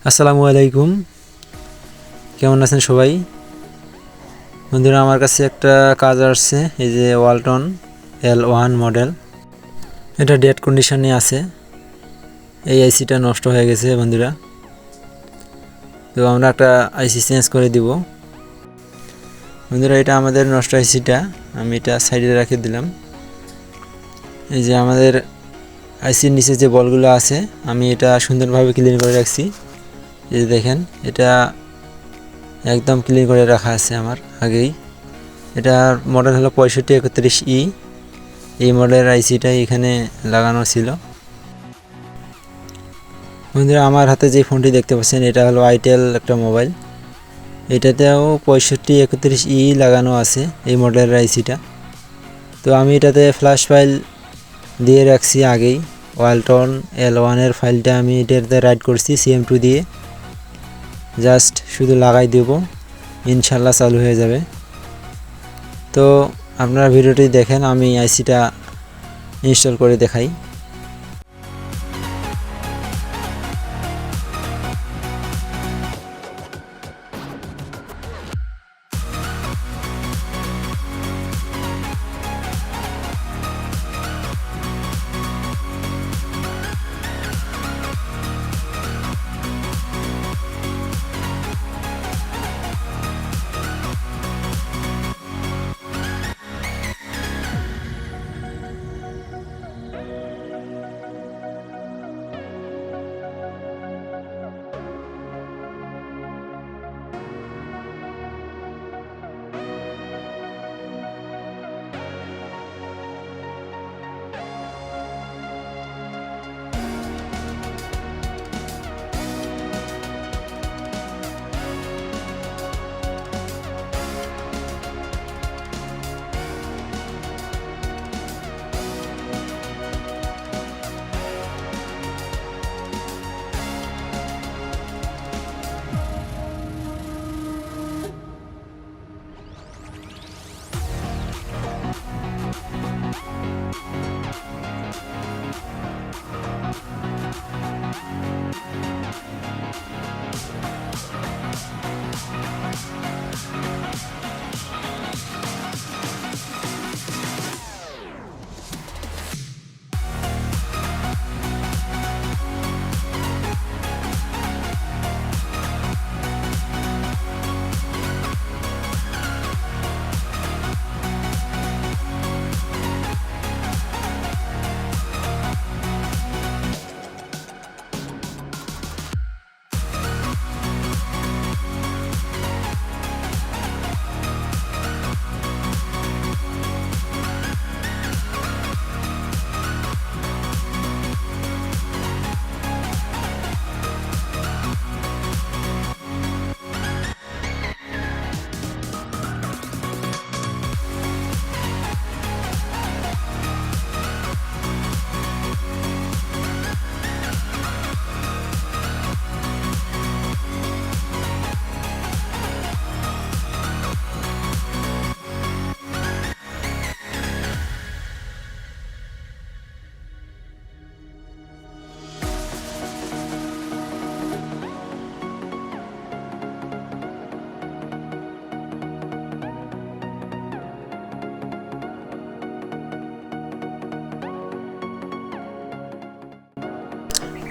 আসসালামু আলাইকুম। কেমন আছেন সবাই? বন্ধুরা, আমার কাছে একটা কাজ আসছে, এই যে ওয়ালটন L1 মডেল। এটা ডেড কন্ডিশনে আছে। এই আইসিটা নষ্ট হয়ে গেছে বন্ধুরা, তো আমরা একটা আইসি চেঞ্জ করে দিব। বন্ধুরা, এটা আমাদের নষ্ট আইসিটা, আমি এটা সাইডে রেখে দিলাম। এই যে আমাদের আইসির নিচে যে বলগুলো আছে, আমি এটা সুন্দরভাবে ক্লিন করে রাখছি। এই যে দেখেন, এটা একদম ক্লিন করে রাখা আছে আমার আগেই। এটার মডেল হলো 6531E। এই মডেলের আইসিটাই এখানে লাগানো ছিল। বন্ধুরা, আমার হাতে যে ফোনটি দেখতে পাচ্ছেন, এটা হলো আইটেল একটা মোবাইল। এটাতেও 6531E লাগানো আছে এই মডেলের আইসিটা। তো আমি এটাতে ফ্ল্যাশ ফাইল দিয়ে রাখছি আগেই। ওয়ালটন L1 এর ফাইলটা আমি এটাতে রাইট করছি CM2 দিয়ে। জাস্ট শুধু লাগাই দেব, ইনশাল্লাহ চালু হয়ে যাবে। তো আপনারা ভিডিওটি দেখেন, আমি আইসিটা ইনস্টল করে দেখাই।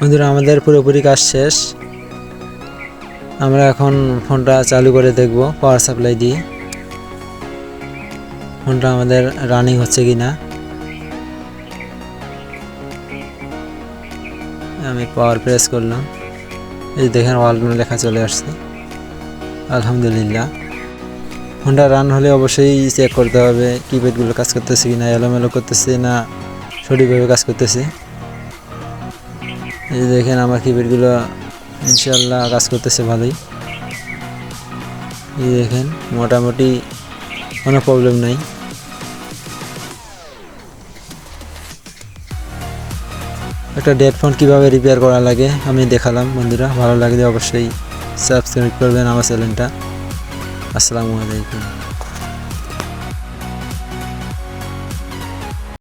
বন্ধুরা, আমাদের পুরোপুরি কাজ শেষ। আমরা এখন ফোনটা চালু করে দেখব পাওয়ার সাপ্লাই দিয়ে ফোনটা আমাদের রানিং হচ্ছে কিনা। আমি পাওয়ার প্রেস করলাম, এই দেখেন ওয়ালটন লেখা চলে আসছে। আলহামদুলিল্লাহ। ফোনটা রান হলে অবশ্যই চেক করতে হবে কিপ্যাডগুলো কাজ করতেছে কিনা, এলোমেলো করতেছে না সঠিকভাবে কাজ করতেছে। এই দেখেন আমার কিপ্যাডগুলো ইনশাল্লাহ কাজ করতেছে ভালোই। এই দেখেন মোটামুটি কোনো প্রবলেম নাই। একটা ডেড ফোন কীভাবে রিপেয়ার করা লাগে আমি দেখালাম। বন্ধুরা, ভালো লাগলে অবশ্যই সাবস্ক্রাইব করবেন আমার চ্যানেলটা। আসসালামু আলাইকুম।